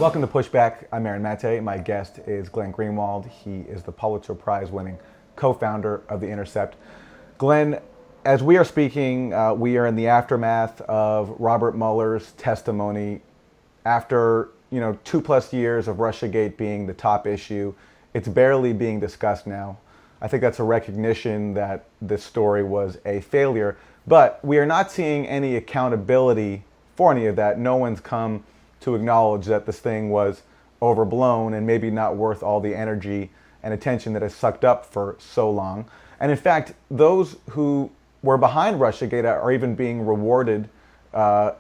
Welcome to Pushback. I'm Aaron Maté. My guest is Glenn Greenwald. He is the Pulitzer Prize-winning co-founder of The Intercept. Glenn, as we are speaking, we are in the aftermath of Robert Mueller's testimony. After 2+ years of Russiagate being the top issue, it's barely being discussed now. I think that's a recognition that this story was a failure, but we are not seeing any accountability for any of that. No one's come to acknowledge that this thing was overblown and maybe not worth all the energy and attention that is sucked up for so long. And in fact, those who were behind Russiagate are even being rewarded.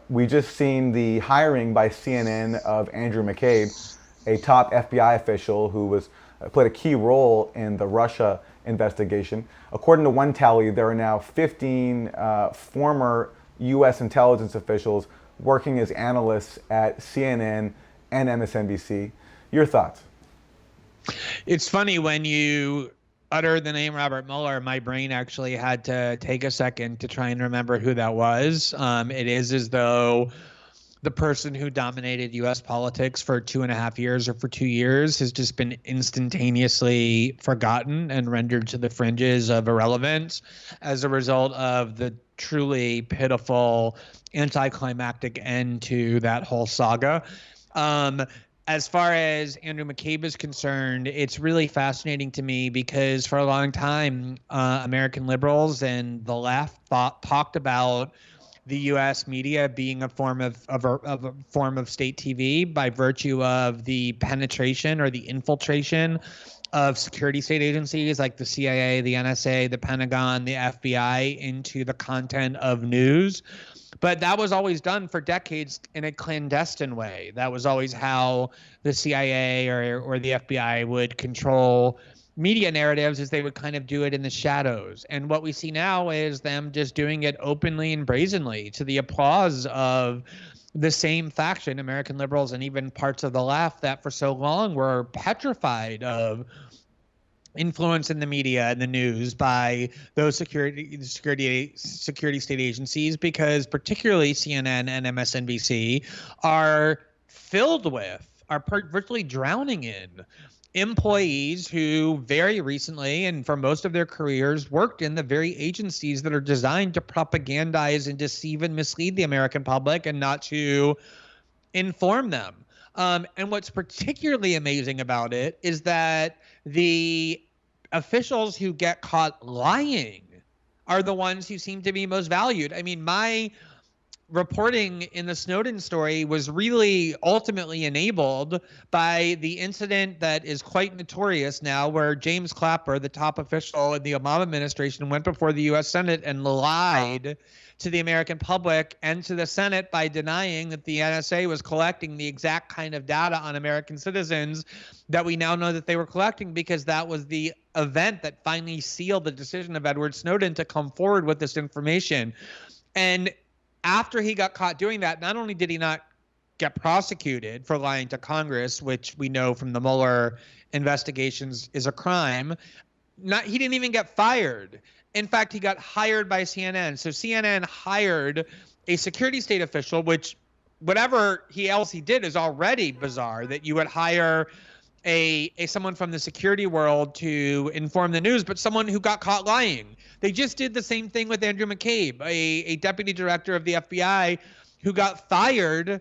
We just seen the hiring by CNN of Andrew McCabe, a top FBI official who played a key role in the Russia investigation. According to one tally, there are now 15 former U.S. intelligence officials working as analysts at CNN and MSNBC. Your thoughts? It's funny, when you uttered the name Robert Mueller, my brain actually had to take a second to try and remember who that was. It is as though the person who dominated U.S. politics for 2.5 years or for 2 years has just been instantaneously forgotten and rendered to the fringes of irrelevance as a result of the truly pitiful anticlimactic end to that whole saga. As far as Andrew McCabe is concerned, it's really fascinating to me because for a long time, American liberals and the left talked about the U.S. media being a form of state TV by virtue of the penetration or the infiltration of security state agencies like the CIA, the NSA, the Pentagon, the FBI into the content of news. But that was always done for decades in a clandestine way. That was always how the CIA or the FBI would control media narratives, is they would kind of do it in the shadows. And what we see now is them just doing it openly and brazenly to the applause of the same faction, American liberals and even parts of the left that for so long were petrified of influence in the media and the news by those security state agencies, because particularly CNN and MSNBC are virtually drowning in employees who very recently and for most of their careers worked in the very agencies that are designed to propagandize and deceive and mislead the American public and not to inform them. And what's particularly amazing about it is that the officials who get caught lying are the ones who seem to be most valued. I mean, my reporting in the Snowden story was really ultimately enabled by the incident that is quite notorious now, where James Clapper, the top official in the Obama administration, went before the U.S. Senate and lied to the American public and to the Senate by denying that the NSA was collecting the exact kind of data on American citizens that we now know that they were collecting, because that was the event that finally sealed the decision of Edward Snowden to come forward with this information. And after he got caught doing that, not only did he not get prosecuted for lying to Congress, which we know from the Mueller investigations is a crime, he didn't even get fired. In fact, he got hired by CNN. So CNN hired a security state official, which whatever else he did is already bizarre, that you would hire someone from the security world to inform the news, but someone who got caught lying. They just did the same thing with Andrew McCabe, a deputy director of the FBI who got fired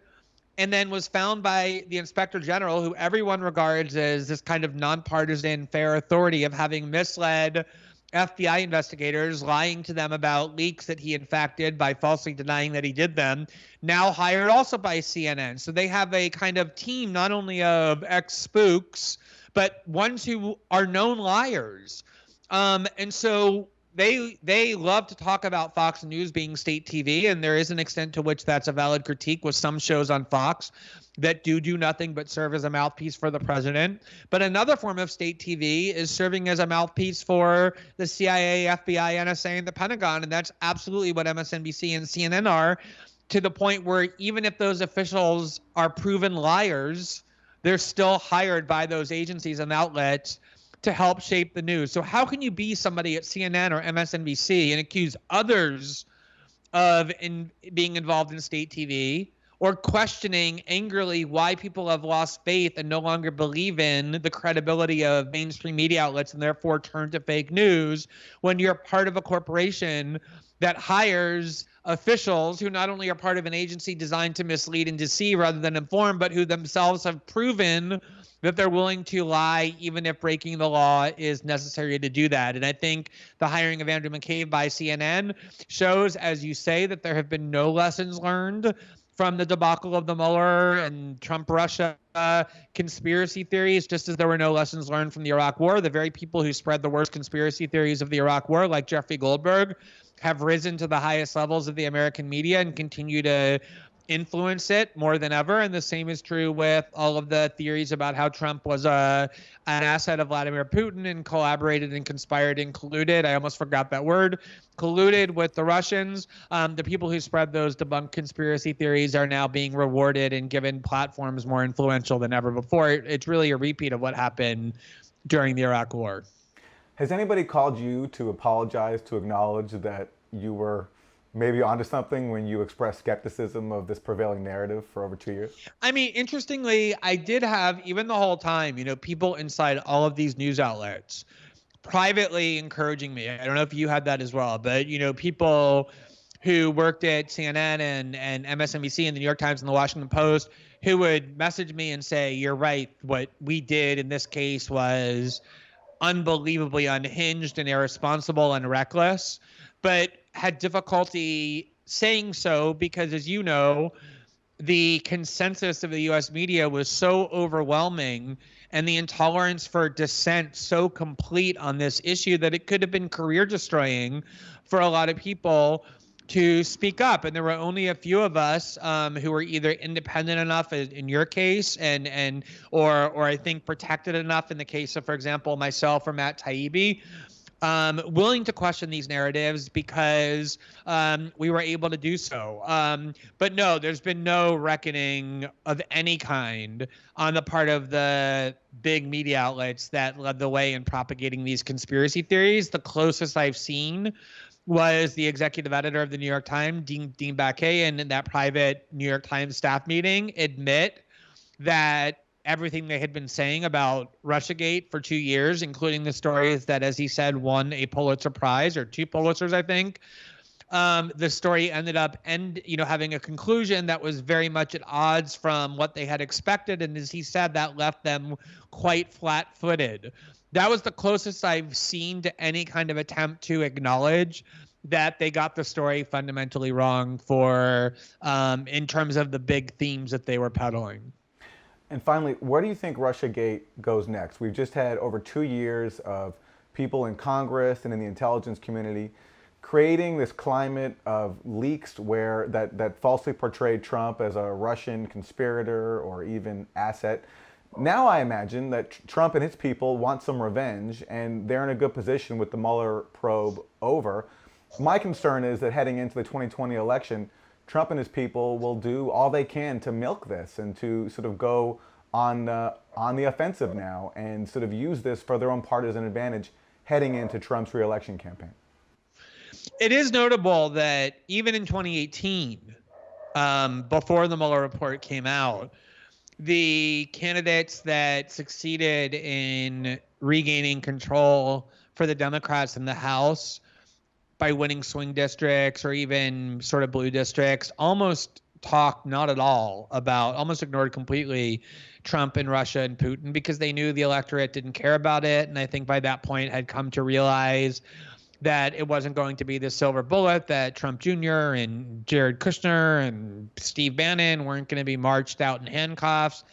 and then was found by the inspector general, who everyone regards as this kind of nonpartisan fair authority, of having misled FBI investigators, lying to them about leaks that he in fact did by falsely denying that he did them, now hired also by CNN. So they have a kind of team not only of ex-spooks, but ones who are known liars. And so they love to talk about Fox News being state TV, and there is an extent to which that's a valid critique with some shows on Fox that do nothing but serve as a mouthpiece for the president. But another form of state TV is serving as a mouthpiece for the CIA, FBI, NSA, and the Pentagon, and that's absolutely what MSNBC and CNN are, to the point where even if those officials are proven liars, they're still hired by those agencies and outlets to help shape the news. So how can you be somebody at CNN or MSNBC and accuse others of being involved in state TV, or questioning angrily why people have lost faith and no longer believe in the credibility of mainstream media outlets and therefore turn to fake news when you're part of a corporation that hires officials who not only are part of an agency designed to mislead and deceive rather than inform, but who themselves have proven that they're willing to lie even if breaking the law is necessary to do that. And I think the hiring of Andrew McCabe by CNN shows, as you say, that there have been no lessons learned from the debacle of the Mueller and Trump-Russia conspiracy theories, just as there were no lessons learned from the Iraq War. The very people who spread the worst conspiracy theories of the Iraq War, like Jeffrey Goldberg, have risen to the highest levels of the American media and continue to influence it more than ever. And the same is true with all of the theories about how Trump was an asset of Vladimir Putin and collaborated and conspired and colluded. I almost forgot that word. Colluded with the Russians. The people who spread those debunked conspiracy theories are now being rewarded and given platforms more influential than ever before. It's really a repeat of what happened during the Iraq War. Has anybody called you to apologize, to acknowledge that you were maybe onto something when you expressed skepticism of this prevailing narrative for over 2 years? I mean, interestingly, I did have, even the whole time, people inside all of these news outlets privately encouraging me. I don't know if you had that as well, but, people who worked at CNN and MSNBC and the New York Times and the Washington Post who would message me and say, you're right, what we did in this case was unbelievably unhinged and irresponsible and reckless, but had difficulty saying so because, as you know, the consensus of the U.S. media was so overwhelming and the intolerance for dissent so complete on this issue that it could have been career destroying for a lot of people to speak up. And there were only a few of us who were either independent enough in your case or I think protected enough in the case of, for example, myself or Matt Taibbi, willing to question these narratives because we were able to do so. But no, there's been no reckoning of any kind on the part of the big media outlets that led the way in propagating these conspiracy theories. The closest I've seen was the executive editor of the New York Times, Dean Baquet, and in that private New York Times staff meeting admit that everything they had been saying about Russiagate for 2 years, including the stories that, as he said, won a Pulitzer Prize or 2 Pulitzers, I think. The story ended up having a conclusion that was very much at odds from what they had expected. And as he said, that left them quite flat-footed. That was the closest I've seen to any kind of attempt to acknowledge that they got the story fundamentally wrong for in terms of the big themes that they were peddling. And finally, where do you think Russiagate goes next? We've just had over 2 years of people in Congress and in the intelligence community creating this climate of leaks where that falsely portrayed Trump as a Russian conspirator or even asset. Now I imagine that Trump and his people want some revenge, and they're in a good position with the Mueller probe over. My concern is that heading into the 2020 election, Trump and his people will do all they can to milk this and to sort of go on the offensive now and sort of use this for their own partisan advantage heading into Trump's re-election campaign. It is notable that even in 2018, before the Mueller report came out, the candidates that succeeded in regaining control for the Democrats in the House by winning swing districts or even sort of blue districts almost talked not at all about, almost ignored completely Trump and Russia and Putin because they knew the electorate didn't care about it. And I think by that point had come to realize that it wasn't going to be the silver bullet, that Trump Jr. and Jared Kushner and Steve Bannon weren't going to be marched out in handcuffs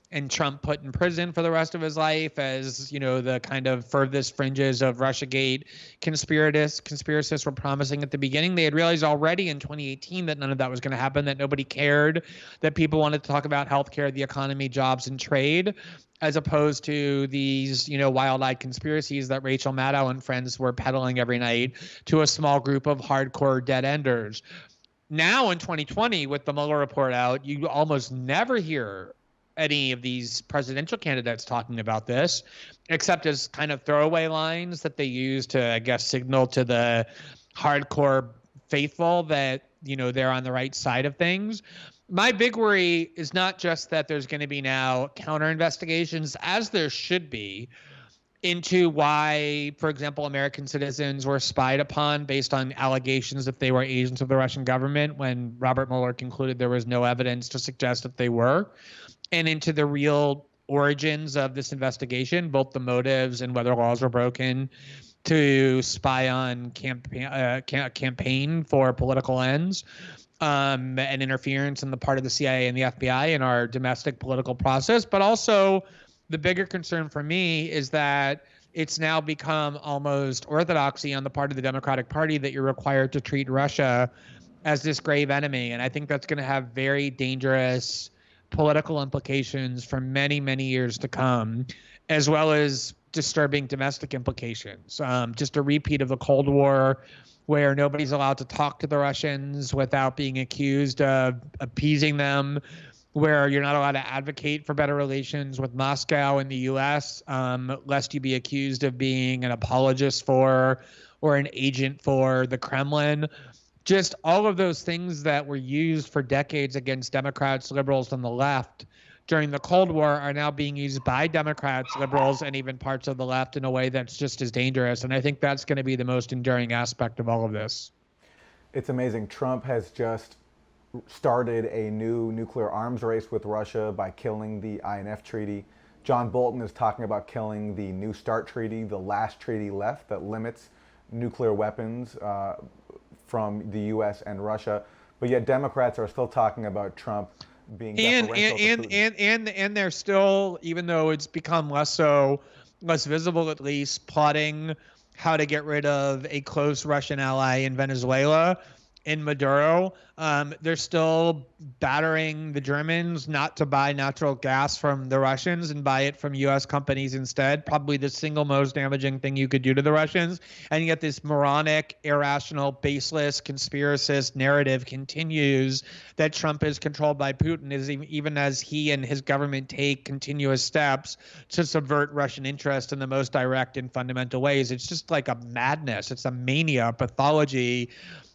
and Trump put in prison for the rest of his life as, the kind of furthest fringes of Russiagate conspiracists were promising at the beginning. They had realized already in 2018 that none of that was going to happen, that nobody cared, that people wanted to talk about healthcare, the economy, jobs, and trade, as opposed to these, wild-eyed conspiracies that Rachel Maddow and friends were peddling every night to a small group of hardcore dead-enders. Now in 2020, with the Mueller report out, you almost never hear any of these presidential candidates talking about this, except as kind of throwaway lines that they use to, I guess, signal to the hardcore faithful that, they're on the right side of things. My big worry is not just that there's going to be now counter investigations, as there should be, into why, for example, American citizens were spied upon based on allegations that they were agents of the Russian government when Robert Mueller concluded there was no evidence to suggest that they were, and into the real origins of this investigation, both the motives and whether laws were broken to spy on campaign for political ends, and interference on the part of the CIA and the FBI in our domestic political process. But also, the bigger concern for me is that it's now become almost orthodoxy on the part of the Democratic Party that you're required to treat Russia as this grave enemy. And I think that's going to have very dangerous political implications for many, many years to come, as well as disturbing domestic implications. Just a repeat of the Cold War, where nobody's allowed to talk to the Russians without being accused of appeasing them, where you're not allowed to advocate for better relations with Moscow and the U.S., lest you be accused of being an apologist for or an agent for the Kremlin. Just all of those things that were used for decades against Democrats, liberals, and the left during the Cold War are now being used by Democrats, liberals, and even parts of the left in a way that's just as dangerous. And I think that's going to be the most enduring aspect of all of this. It's amazing. Trump has just started a new nuclear arms race with Russia by killing the INF Treaty. John Bolton is talking about killing the New START Treaty, the last treaty left that limits nuclear weapons from the U.S. and Russia. But yet Democrats are still talking about Trump being deferential to Putin. And they're still, even though it's become less visible at least, plotting how to get rid of a close Russian ally in Venezuela, in Maduro. They're still battering the Germans not to buy natural gas from the Russians and buy it from U.S. companies instead. Probably the single most damaging thing you could do to the Russians. And yet this moronic, irrational, baseless, conspiracist narrative continues that Trump is controlled by Putin, even as he and his government take continuous steps to subvert Russian interest in the most direct and fundamental ways. It's just like a madness. It's a mania, pathology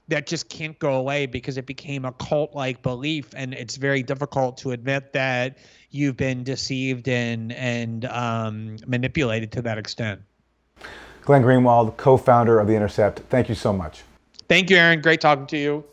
that just can't go away because it became a cult-like belief, and it's very difficult to admit that you've been deceived and manipulated to that extent. Glenn Greenwald, co-founder of The Intercept, thank you so much. Thank you, Aaron. Great talking to you.